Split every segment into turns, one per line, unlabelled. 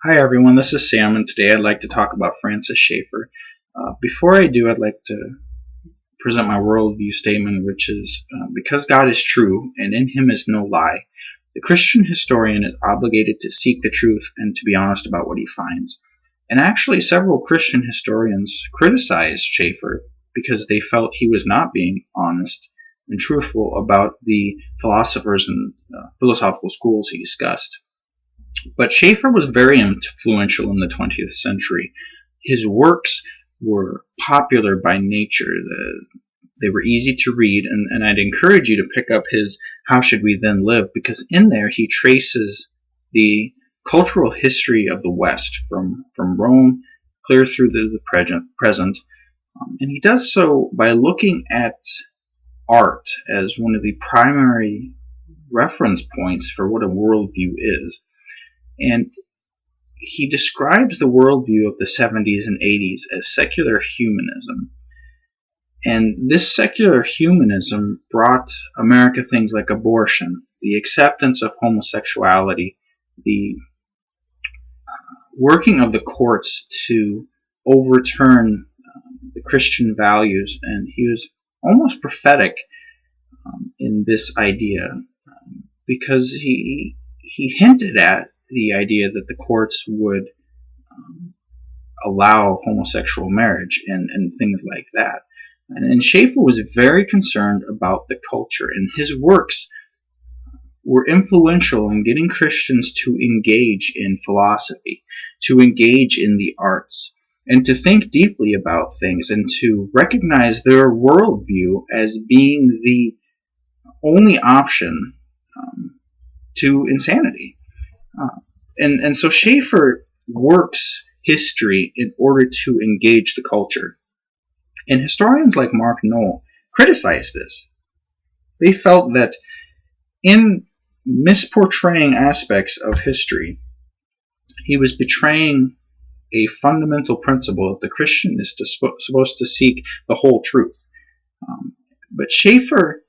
Hi everyone, this is Sam, and today I'd like to talk about Francis Schaeffer. Before I do, I'd like to present my worldview statement, which is because God is true and in him is no lie, the Christian historian is obligated to seek the truth and to be honest about what he finds. And actually, several Christian historians criticized Schaeffer because they felt he was not being honest and truthful about the philosophers and philosophical schools he discussed. But Schaeffer was very influential in the 20th century. His works were popular by nature. They were easy to read, and I'd encourage you to pick up his How Should We Then Live, because in there he traces the cultural history of the West from Rome clear through the present. And he does so by looking at art as one of the primary reference points for what a worldview is. And he describes the worldview of the 70s and 80s as secular humanism. And this secular humanism brought America things like abortion, the acceptance of homosexuality, the working of the courts to overturn the Christian values. And he was almost prophetic in this idea because he hinted at the idea that the courts would allow homosexual marriage and things like that. And Schaeffer was very concerned about the culture, and his works were influential in getting Christians to engage in philosophy, to engage in the arts, and to think deeply about things, and to recognize their worldview as being the only option to insanity. And so Schaeffer works history in order to engage the culture. And historians like Mark Noll criticized this. They felt that in misportraying aspects of history, he was betraying a fundamental principle that the Christian is supposed to seek the whole truth. But Schaeffer,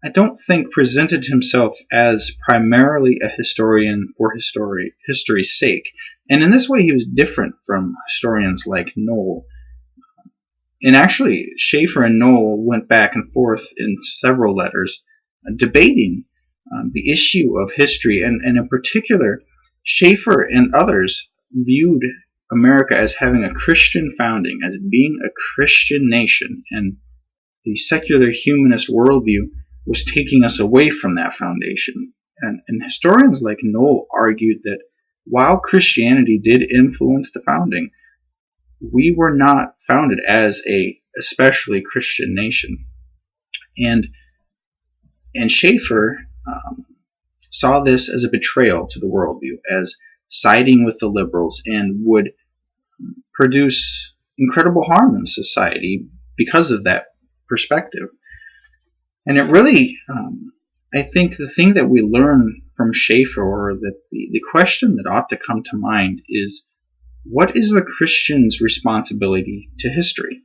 I don't think, presented himself as primarily a historian for history's sake. And in this way, he was different from historians like Noll. And actually, Schaeffer and Noll went back and forth in several letters debating the issue of history. And in particular, Schaeffer and others viewed America as having a Christian founding, as being a Christian nation. And the secular humanist worldview was taking us away from that foundation. And historians like Noll argued that while Christianity did influence the founding, we were not founded as a especially Christian nation. And Schaeffer saw this as a betrayal to the worldview, as siding with the liberals, and would produce incredible harm in society because of that perspective. And it really, I think the thing that we learn from Schaeffer, or that the question that ought to come to mind, is what is the Christian's responsibility to history?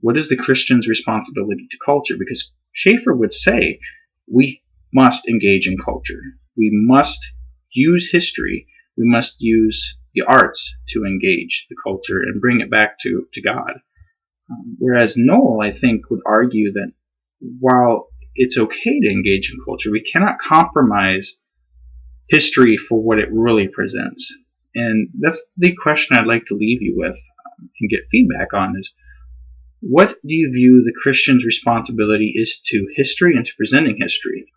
What is the Christian's responsibility to culture? Because Schaeffer would say we must engage in culture. We must use history. We must use the arts to engage the culture and bring it back to God. Whereas Noll, I think, would argue that while it's okay to engage in culture, we cannot compromise history for what it really presents. And that's the question I'd like to leave you with and get feedback on is, what do you view the Christian's responsibility is to history and to presenting history?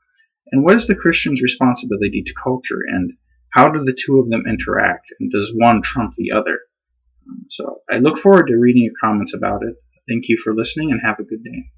And what is the Christian's responsibility to culture? And how do the two of them interact? And does one trump the other? So I look forward to reading your comments about it. Thank you for listening, and have a good day.